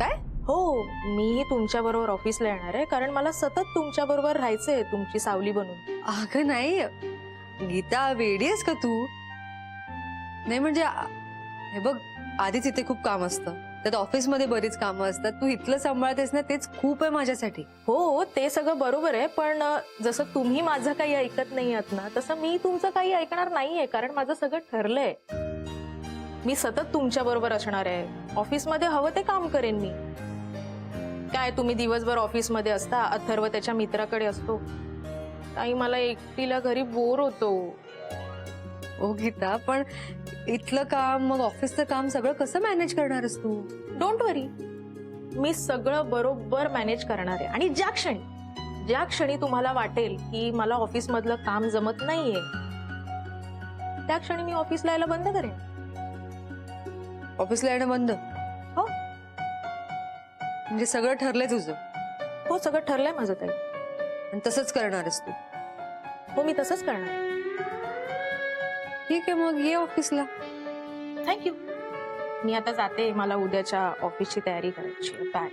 काय? हो, मीही तुमच्या बरोबर ऑफिसला येणार आहे कारण मला सतत तुमच्या बरोबर राहायचंय, तुमची सावली बनून. अगं नाही गीता, वेडी आहेस का तू? नाही म्हणजे हे बघ, आधीच इथे खूप काम असतं, त्यात ऑफिसमध्ये बरीच कामं असतात. तू इथलं सांभाळतेस ना, तेच खूप आहे माझ्यासाठी. हो, ते सगळं बरोबर आहे, पण जसं तुम्ही माझं काही ऐकत नाही आहात ना, तसं मी तुमचं काही ऐकणार नाहीये कारण माझं सगळं ठरलंय. मी सतत तुमच्या बरोबर असणार आहे. ऑफिसमध्ये हवं ते काम करेन मी. काय तुम्ही दिवसभर ऑफिसमध्ये असता, अथर्व त्याच्या मित्राकडे असतो, ताई मला एकटीला घरी बोर होतो. ओ गीता, पण इथलं काम मग ऑफिसचं काम सगळं कसं मॅनेज करणारस तू? डोंट वरी, मी सगळं बरोबर मॅनेज करणार आहे. आणि ज्या क्षणी तुम्हाला वाटेल की मला ऑफिस मधलं काम जमत नाहीये, त्या क्षणी मी ऑफिसला यायला बंद करेन. ऑफिसला येणं बंद? हो म्हणजे सगळं ठरलंय तुझं? हो, सगळं ठरलंय माझं ताई. आणि तसंच करणारस तू? हो, मी तसंच करणार. ठीक आहे, मग ये ऑफिसला. थँक्यू. मी आता जाते, मला उद्याच्या ऑफिसची तयारी करायची आहे. बाय.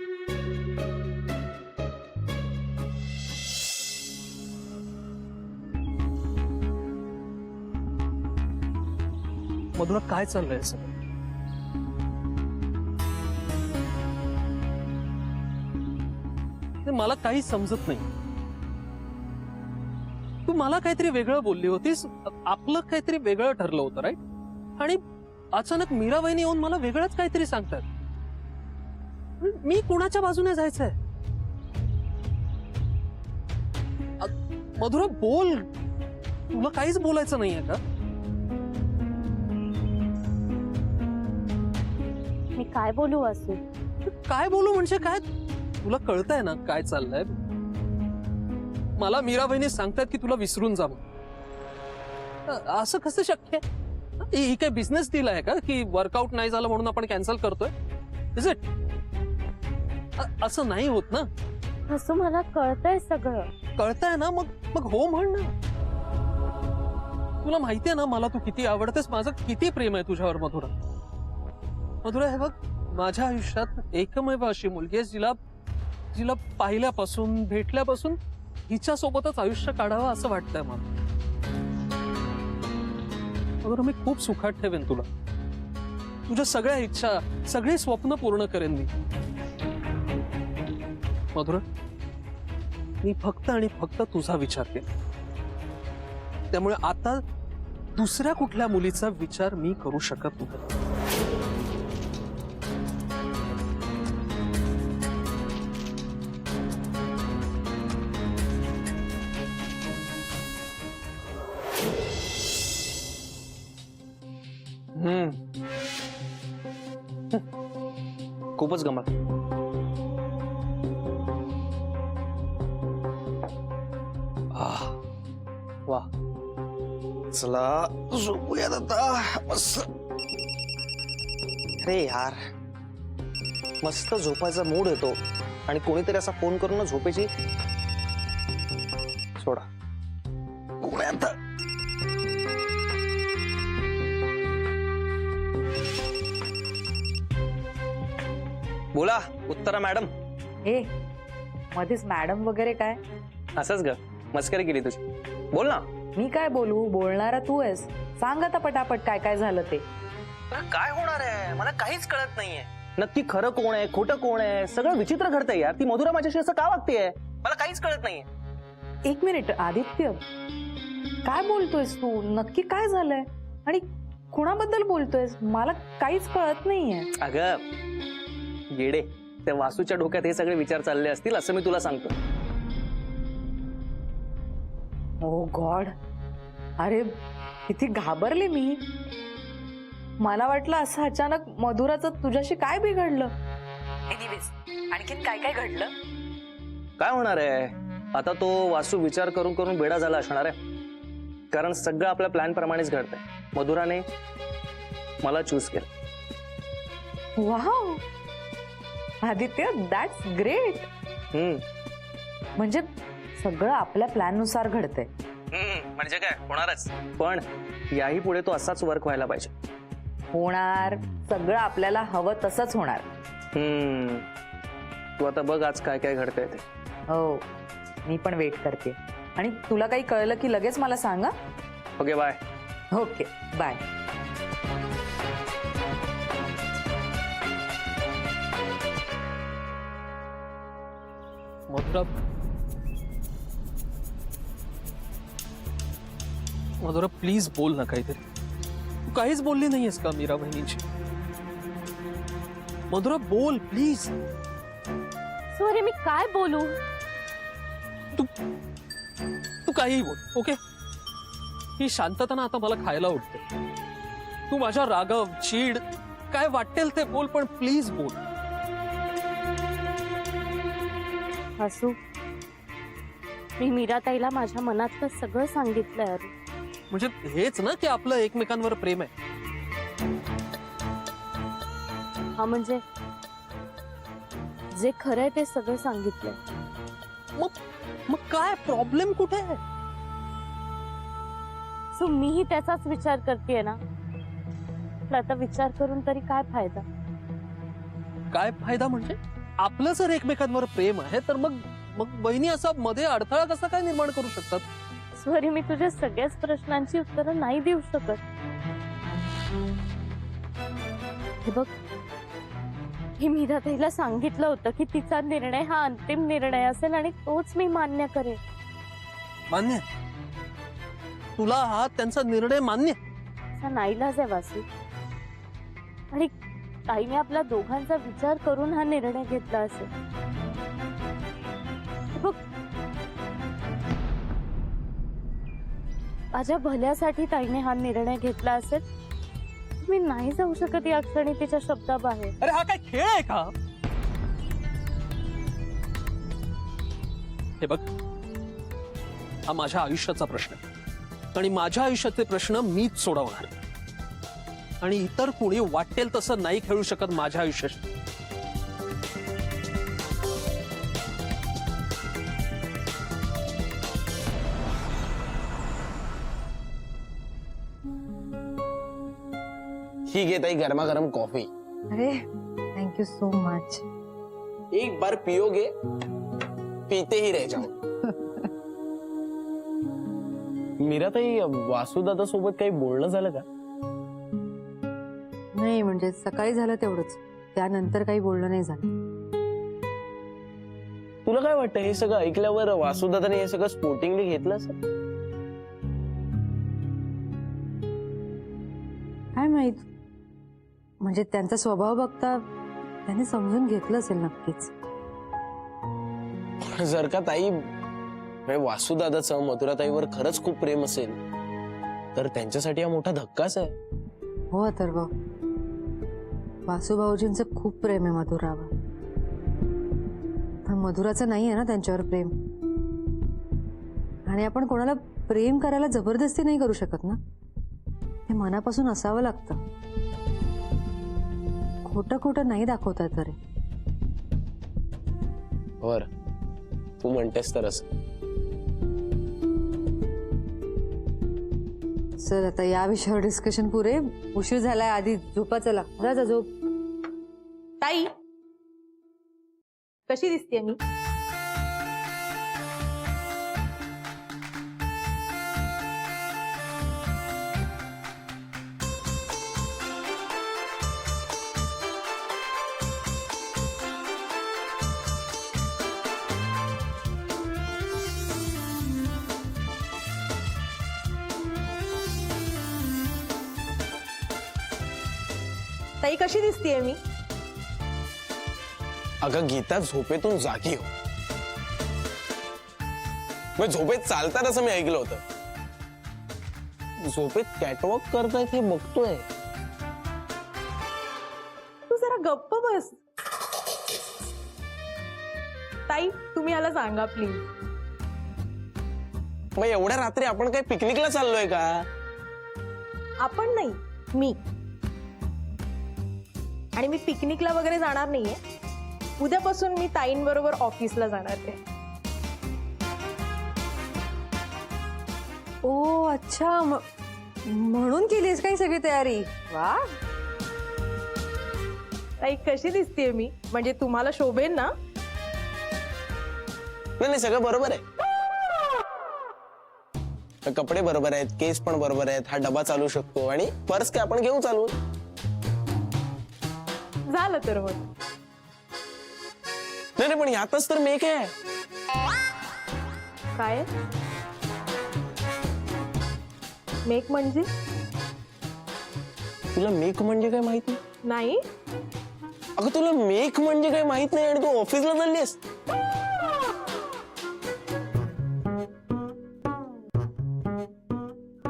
मधुरा, काय चाललंय सगळं? मला काही समजत नाही. तू मला काहीतरी वेगळं बोलली होतीस, आपलं काहीतरी वेगळं ठरलं होतं, राईट? आणि अचानक मीरा वहिनी येऊन मला वेगळंच काहीतरी सांगतात. मी कुणाच्या बाजूने जायचंय? मधुरा बोल, तुला काहीच बोलायचं नाहीये का? मी काय बोलू असू? काय बोलू म्हणजे काय? तुला कळतंय ना काय चाललंय? मला मीरा बहिणी सांगतात की तुला विसरून जा. असं कसं शक्य आहे? ही काय बिझनेस डील आहे का की वर्कआउट नाही झालं म्हणून आपण कॅन्सल करतोय? Is it? असं नाही होत ना. असं मला कळतंय सगळं. कळतंय ना, मग हो म्हण ना. तुला माहितीये ना मला तू किती आवडतेस, माझं किती प्रेम आहे तुझ्यावर मधुरा. मधुरा, हे बघ, माझ्या आयुष्यात एकमेव अशी मुलगी आहे जिला पाहिल्यापासून, भेटल्यापासून हिच्या सोबतच आयुष्य काढावं असं वाटतंय मला. मधुरा, मी खूप सुखात ठेवेन तुला. तुझ्या सगळ्या इच्छा, सगळी स्वप्न पूर्ण करेन मी. मधुरा, मी फक्त आणि फक्त तुझा विचार केला. त्यामुळे आता दुसऱ्या कुठल्या मुलीचा विचार मी करू शकत नाही. खूपच गमत. वा, चला झोपूयात आता मस्त. अरे यार, मस्त झोपायचा मूड येतो आणि कोणीतरी असा फोन करून झोपेची सोडा. कोण आहे आता? बोला उत्तरा मॅडम. ए, मध्येच मॅडम वगैरे काय? असंच ग, मस्करी केली तुझी. बोल ना. मी काय बोलू? बोलणारा तू आहेस. सांग आता पटापट काय काय झालं ते. काय होणार आहे मला काहीच कळत नाहीये. नक्की खरं कोण आहे, खोटं कोण आहे, सगळं विचित्र घडतंय यार. ती मधुरा माझ्याशी असं का वागतेय मला काहीच कळत नाहीये. एक मिनिट आदित्य, काय बोलतोयस तू? नक्की काय झालंय आणि कुणाबद्दल बोलतोयस? मला काहीच कळत नाहीये. अगं येडे, त्या वासूच्या डोक्यात हे सगळे विचार चालले असतील असं मी तुला सांगतो. ओ गॉड, अरे किती घाबरले मी. मला वाटलं असं अचानक मधुराचं तुझ्याशी काय बिघडलं. एनिवेज, आणखीन काय काय घडलं? काय होणार आहे आता, तो वासू विचार करून करून बेडा झाला असणार आहे. कारण सगळं आपल्या प्लॅन प्रमाणेच घडतंय. मधुराने मला चूज केलं. Wow Aditya, that's great. म्हणजे सगळं आपल्या प्लॅन नुसार घडतंय. म्हणजे काय होणारच, पण याही पुढे तो असाच वर्क व्हायला पाहिजे. होणार, सगळं आपल्याला हवं तसंच होणार. तू आता बघ आज काय काय घडतंय ते. हो, मी पण वेट करते. आणि तुला काही कळलं की लगेच मला सांगा. Okay bye. Okay, bye. Madhura, Madhura please बोल ना काहीतरी. तू काहीच बोलली नाहीयेस का मीरा बहिणीची? मधुरा बोल प्लीज. सॉरी, मी काय बोलू? तू काहीही बोल, ओके? ही शांतता ना आता मला खायला उठते. तू माझ्या रागव, चीड, काय वाटेल ते बोल, पण प्लीज बोल. वासू, मी मीराताईला माझ्या मनातलं सगळं सांगितलंय. अरे म्हणजे हेच ना की आपलं एकमेकांवर प्रेम आहे. हा, म्हणजे जे खरंय ते सगळं सांगितलंय. मग काय प्रॉब्लेम कुठे आहे? सो मीही त्याचाच विचार करतेय ना. पण आता विचार करून तरी काय फायदा? काय फायदा म्हणजे? आपलं जर एकमेकांवर प्रेम आहे तर मग मग बहिणी असा मध्ये अडथळा कसा काय निर्माण करू शकतात? सॉरी, मी तुझ्या सगळ्याच प्रश्नांची उत्तरं नाही देऊ शकत. हे बघ, मी मीराताईला सांगितलं होतं की तिचा निर्णय हा अंतिम निर्णय असेल आणि तोच मी मान्य करेन. मान्य? तुला हा त्यांचा निर्णय मान्य? असा नाईलाज आहे वासू. आणि ताईने आपल्या दोघांचा विचार करून हा निर्णय घेतला असेल. हे बघ, माझ्या भल्यासाठी ताईने हा निर्णय घेतला असेल. मी नाही जाऊ शकत या क्षणी तिच्या शब्दाबाहेर. अरे हा काय खेळ आहे का? हे बघ, हा माझ्या आयुष्याचा प्रश्न आहे आणि माझ्या आयुष्याचे प्रश्न मीच सोडवणार. आणि इतर कुणी वाटेल तसं नाही खेळू शकत माझ्या आयुष्याशी. ठीक है ताई, गर्मा गर्म कॉफी. अरे थँक्यू सो मच. एक बार पियोगे पीते ही रह जाओ. मीरा ताई, वासुदादा सोबत काही बोलणं झालं का? नाही म्हणजे सकाळी झालं तेवढंच, त्यानंतर काही बोलणं नाही झालं. तुला काय वाटतं हे सगळं ऐकल्यावर वासुदादाने हे सगळं स्पोर्टिंगली घेतलं असेल? काय माहित, म्हणजे त्यांचा स्वभाव बघता त्यांनी समजून घेतलं असेल नक्कीच. जर का ताई वासुदादाचं मधुराताईवर खरंच खूप प्रेम असेल तर त्यांच्यासाठी हा मोठा धक्काच आहे. हो अथर्व, वासुभाऊजींचं खूप प्रेम आहे मधुरावर. पण मधुराचं नाही आहे ना त्यांच्यावर प्रेम. आणि आपण कोणाला प्रेम करायला जबरदस्ती नाही करू शकत ना. हे मनापासून असावं लागतं. खोटं खोटं नाही दाखवता येत रे. बर, तू म्हणतेस तर असं. चल आता या विषयावर डिस्कशन पुरे. उशीर झालाय, आधी झोपा. चला जा जा झोप. ताई, कशी दिसतेय मी? ताई, कशी दिसतेय मी? अगं गीता, झोपेतून जागी हो. मग झोपेत चालतात असं मी ऐकलं होतं. झोपेत कॅटवॉक करतायत हे बघतोय. तू जरा गप्प बस. ताई, तुम्ही याला सांगा प्लीज. मग एवढ्या रात्री आपण काही पिकनिकला चाललोय का? आपण नाही, मी. आणि मी पिकनिकला वगैरे जाणार नाहीये. उद्यापासून मी ताईंबरोबर ऑफिसला जाणार आहे. ओ अच्छा, म्हणून केलीस काही सगळी तयारी? वा. ताई कशी दिसतेय मी? म्हणजे तुम्हाला शोभेन ना? नाही सगळं बरोबर आहे. कपडे बरोबर आहेत, केस पण बरोबर आहेत, हा डबा चालू शकतो आणि पर्स काय आपण घेऊन चालू. झालं तर मग. नाही पण यातच तर मेक आहे. काय मेक म्हणजे? तुला मेक म्हणजे काय माहित नाही? नाही. अगं तुला मेक म्हणजे काय माहित नाही आणि तू ऑफिसला चाललीस.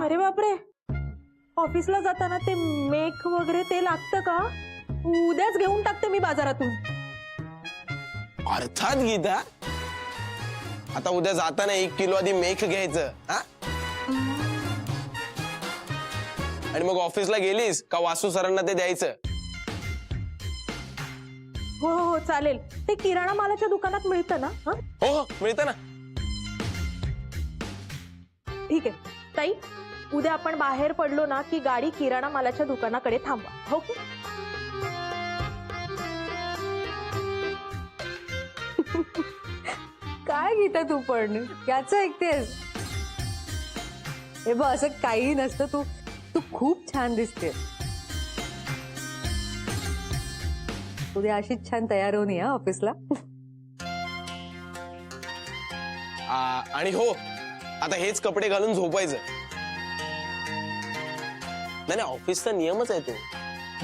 अरे बापरे, ऑफिसला जाताना ते मेक वगैरे ते लागतं का? उद्याच घेऊन टाकते मी बाजारातून. अर्थात गीता, आता उद्या जाताना 1 किलो आधी मेक घ्यायचं हा? आणि मग ऑफिसला गेलीस का वासू सरांना ते द्यायचं. हो हो चालेल. ते किराणा मालाच्या दुकानात मिळतं ना? हा हो मिळतं ना. ठीक आहे ताई, उद्या आपण बाहेर पडलो ना की गाडी किराणा मालाच्या दुकानाकडे थांबवा. हो की? काय गीता तू पण याच ऐकतेस? हे बघ, असं काही नसतं. तू तू खूप छान दिसते. उद्या अशीच छान तयार होऊन या ऑफिसला. आणि हो, आता हेच कपडे घालून झोपायचं. नाही ऑफिसचा नियमच आहे तो.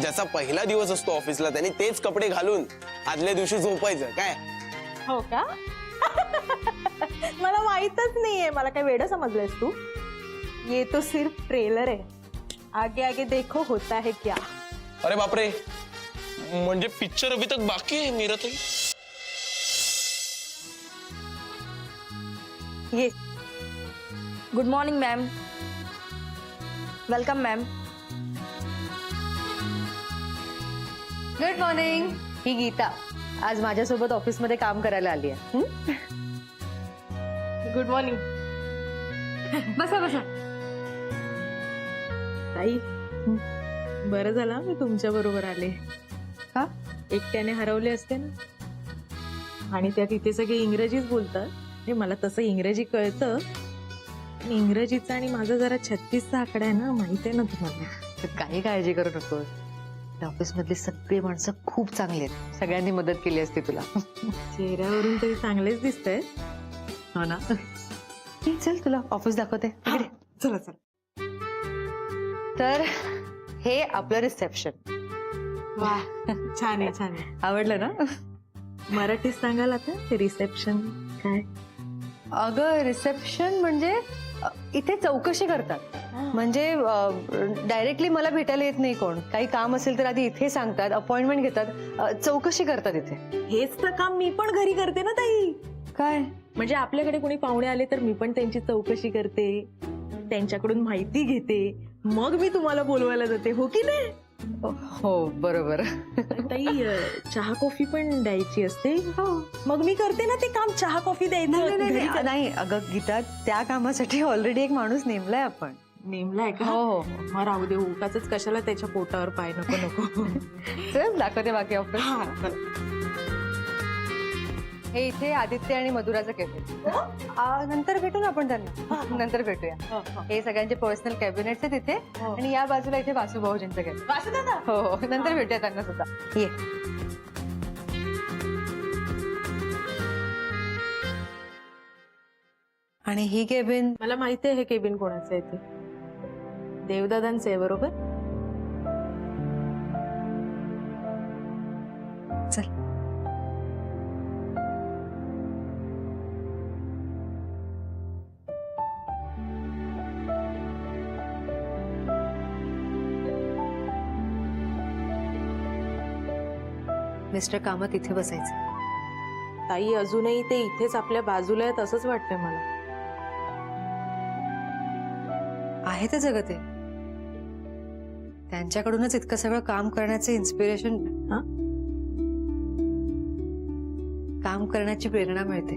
ज्याचा पहिला दिवस असतो ऑफिसला त्याने तेच कपडे घालून आदल्या दिवशी झोपायचं. काय हो का? मला माहितच नाहीये. मला काय वेड समजलंयस तू? ये तो सिर्फ ट्रेलर है, आगे आगे देखो होता है क्या. अरे बापरे, म्हणजे पिक्चर अभी तक बाकी आहे मीराताई. ये good morning ma'am. Welcome ma'am. Good morning. ही गीता आज माझ्यासोबत ऑफिसमध्ये काम करायला आली आहे. Good morning. बसा बसा. ताई, बरं झालं मी तुमच्या बरोबर आले. का? एकट्याने हरवले असते ना. आणि त्या तिथे सगळे इंग्रजीच बोलतात. हे मला तसं इंग्रजी कळतं. इंग्रजीचा आणि माझा जरा 36चा आकडा आहे ना, माहिती आहे ना तुम्हाला. तर काही काळजी करू नकोस. ऑफिस मधली सगळी माणसं खूप चांगली आहेत. सगळ्यांनी मदत केली असती तुला. चेहऱ्यावरून तरी चांगलेच दिसतंय. हो ना. चल तुला ऑफिस दाखवते. इकडे. चला चला. तर हे आपलं रिसेप्शन. वा, छान आहे छान आहे. आवडलं ना? मराठीत सांगाल आता ते रिसेप्शन काय? अगं रिसेप्शन म्हणजे इथे चौकशी करतात. म्हणजे डायरेक्टली मला भेटायला येत नाही कोण. काही काम असेल तर आधी इथे सांगतात, अपॉइंटमेंट घेतात, चौकशी करतात इथे. हेच तर काम मी पण घरी करते ना ताई. काय म्हणजे आपल्याकडे कोणी पाहुणे आले तर मी पण त्यांची चौकशी करते, त्यांच्याकडून माहिती घेते, मग मी तुम्हाला बोलवायला जाते. हो की नाही? हो बरोबर. ताई, चहा कॉफी पण द्यायची असते. मग मी करते ना ते काम, चहा कॉफी द्यायचं. घरी कर- नाही अगं गीता, त्या कामासाठी ऑलरेडी एक माणूस नेमलाय आपण. नेमलाय का? हो हो. मग राहू दे, उगाचच कशाला त्याच्या पोटावर पाय. नको नको. चल दाखवते बाकी ऑफिस. हा, चला. हे इथे आदित्य आणि मधुराचं कॅफे. नंतर भेटू ना आपण त्यांना. नंतर भेटूया. हो, हो. हे सगळ्यांचे पर्सनल कॅबिनेट्स आहेत तिथे. हो. आणि या बाजूला इथे वासू भाऊजींचं कॅफे. वासुदादा? हो हो. नंतर भेटूया त्यांना सुद्धा. ये. आणि ही केबिन मला माहिती आहे हे केबिन कोणाचं आहे ते. देवदादांचं आहे बरोबर. चल. मिस्टर कामत इथे बसायचं. ताई, अजूनही ते इथेच आपल्या बाजूला आहेत असंच वाटतंय मला. आहे ते जगत आहे. त्यांच्याकडूनच इतकं सगळं काम करण्याचं इन्स्पिरेशन, काम करण्याची प्रेरणा मिळते.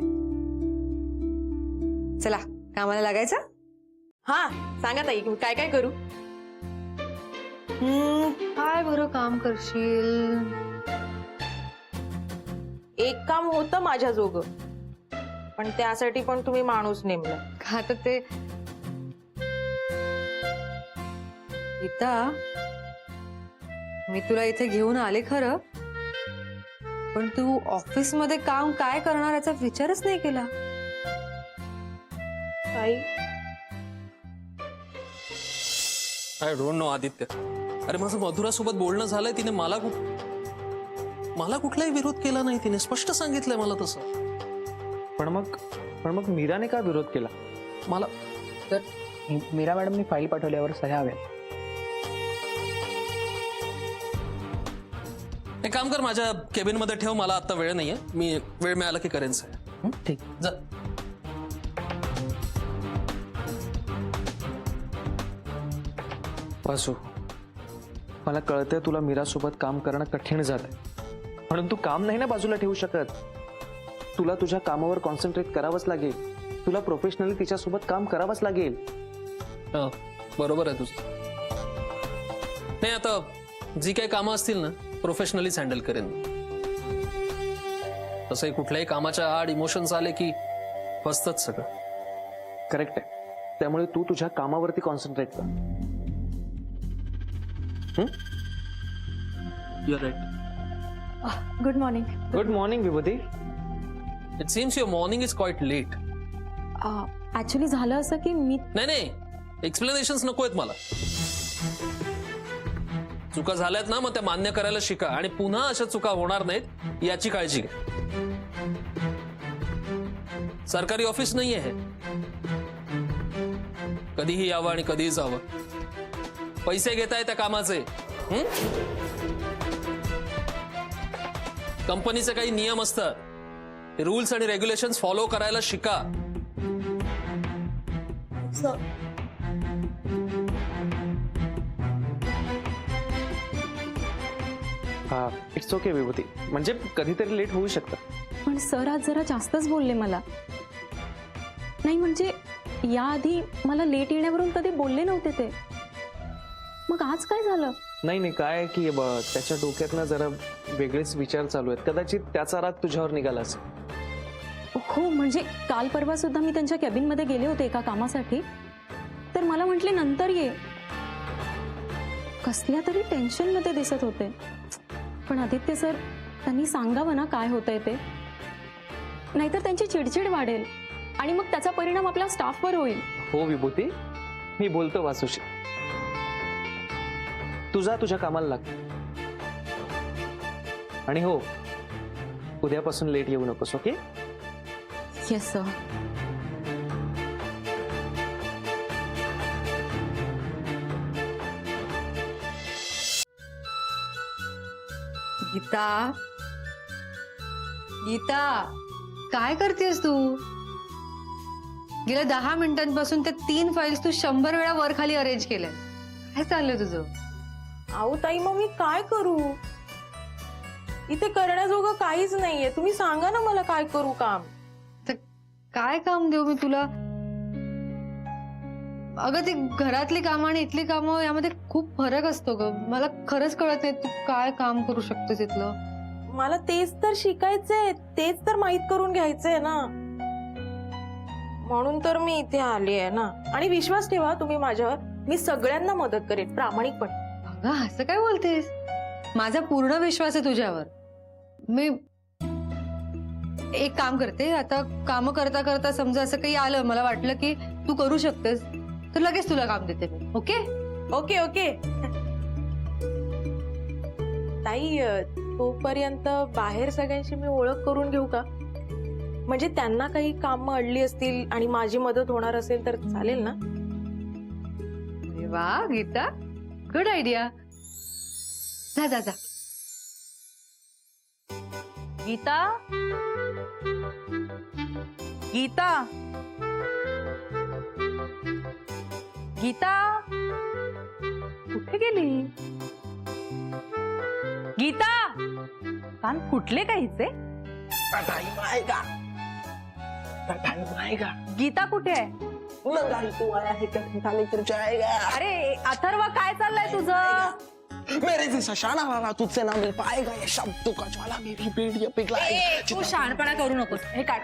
चला कामाला लागायचं. हा सांगा ताई, काय काय करू? काय बरं काम करशील? एक काम होतं माझ्या जोग, पण त्यासाठी पण तुम्ही माणूस नेमला. का तर ते गीता, मी तुला इथे घेऊन आले खरं, पण तू ऑफिस मध्ये काम काय करणार याचा विचारच नाही केला. ताई, आय डोंट नो आदित्य. अरे माझं मधुरासोबत बोलणं झालंय, तिने मला कुठलाही विरोध केला नाही, तिने स्पष्ट सांगितलंय मला तसं. पण मग मीराने का विरोध केला? मला तर मीरा मॅडमनी फाईल पाठवल्यावर सह्या हव्या. एक काम कर, माझ्या केबिन मध्ये ठेव, मला आता वेळ नाहीये, मी वेळ मिळाला की करेन सर. ठीक. जा. वासू, मला कळतंय तुला मीरासोबत काम करणं कठीण झालंय, म्हणून तू काम नाही ना बाजूला ठेवू शकत. तुला तुझ्या कामावर कॉन्सन्ट्रेट करावंच लागेल. तुला प्रोफेशनली तिच्यासोबत काम करावंच लागेल. हा, बरोबर आहे तुझं. नाही, आता जी काही कामं असतील ना प्रोफेशनलीच हँडल करेन. तसंही कुठल्याही कामाच्या आड इमोशन्स आले की फसतच सगळं. करेक्ट आहे. त्यामुळे तू तुझ्या कामावरती कॉन्सन्ट्रेट कर. Your right. Good morning. Good morning Vibhuti. It seems your morning is quite late. Actually झालं असं की मी नाही, एक्सप्लेनेशन्स नको आहेत मला. चुका झाल्यात ना, मग त्या मान्य करायला शिका आणि पुन्हा अशा चुका होणार नाहीत याची काळजी घ्या. सरकारी ऑफिस नाहीये हे. कधीही यावं आणि कधीही जावं. पैसे घेताय त्या कामाचे. कंपनीचे काही नियम असतात, रूल्स आणि रेग्युलेशन्स फॉलो करायला शिका. हा, इट्स ओके विभूती, म्हणजे कधीतरी लेट होऊ शकतं. पण सर आज जरा जास्तच बोलले मला. नाही म्हणजे याआधी मला लेट येण्यावरून कधी बोलले नव्हते ते. मग आज काय झालं? नाही काय की त्याच्या डोक्यातनं जरा वेगळेच विचार चालू आहेत. कदाचित त्याचा राग तुझ्यावर निघाला असेल. हो, म्हणजे काल परवा सुद्धा मी त्यांच्या कॅबिन मध्ये गेले होते एका कामासाठी, तर मला म्हटले नंतर ये. कसल्या तरी टेन्शन मध्ये दिसत होते. पण आदित्य सर, त्यांनी सांगावं ना काय होतंय ते, नाहीतर त्यांची चिडचिड वाढेल आणि मग त्याचा परिणाम आपल्या स्टाफवर होईल. हो विभूती, मी बोलतो वासूशी. तुझ्या कामाला लाग. आणि हो, उद्यापासून लेट येऊ नकोस. ओके? Yes sir. गीता, काय करतेस तू? गेल्या 10 मिनिटांपासून त्या 3 फाईल्स तू 100 वेळा वर खाली अरेंज केल्या. काय चाललंय तुझं? अहो ताई, मग मी काय करू? इथे करण्याजोगं काहीच नाहीये. तुम्ही सांगा ना मला काय करू काम. तर काय काम देऊ मी तुला? अगं, ती घरातली कामं आणि इथली कामं यामध्ये खूप फरक असतो ग. मला खरंच कळत नाही तू काय काम करू शकतेस इथलं. मला तेच तर शिकायचंय, तेच तर माहित करून घ्यायचंय ना, म्हणून तर मी इथे आली आहे ना. आणि विश्वास ठेवा तुम्ही माझ्यावर, मी सगळ्यांना मदत करेन प्रामाणिकपणे. अगं, असं काय बोलतेस? माझा पूर्ण विश्वास आहे तुझ्यावर. मी एक काम करते, आता काम करता करता समजा असं काही आलं, मला वाटलं की तू करू शकतेस, तर लगेच तुला काम देते मी. ओके? Okay okay. ताई, तोपर्यंत बाहेर सगळ्यांशी मी ओळख करून घेऊ का? म्हणजे त्यांना काही कामं अडली असतील आणि माझी मदत होणार असेल तर चालेल ना? अरे वा गीता, गुड आयडिया. जा जा जा. गीता, गीता, गीता, कुठे गेली? गीता, कान फुटले का हिचे? गीता कुठे आहे? अरे अथर्व, काय चाललंय तुझं? मेरे जैसा शाना वाला तुझसे ना मिल पाएगा ये शब्दों का ज्वाला मेरी बेड़ियां पिघलाएगा तू शहाणपणा करू नकोस. हे काढ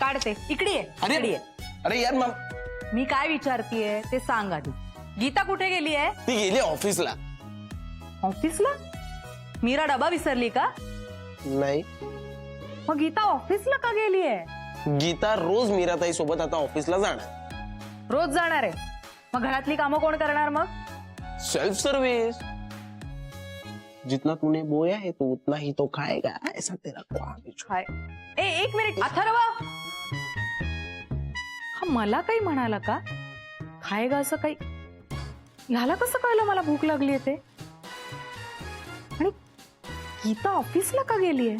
काढते इकडे ये अरे इकडे ये. अरे यार मग मी काय विचारतीये ते सांग आधी. गीता कुठे गेली आहे? ती गेली ऑफिसला. ऑफिसला? मीरा डबा विसरली का? नाही, मग गीता ऑफिसला का गेली आहे? गीता रोज मीराताई सोबत आता ऑफिसला जाणार. रोज जाणार आहे. मग घरातली कामं कोण करणार मग? Self service. जितना तूने बोया है तो उतना ही तो खाएगा, ऐसा तेरा ख्वाब है. काय? एक मिनिट अथर्व, हा मला काही म्हणाला का? खायगा असं काही? ह्याला कसं कळलं मला भूक लागली ते? आणि गीता ऑफिसला का गेली आहे?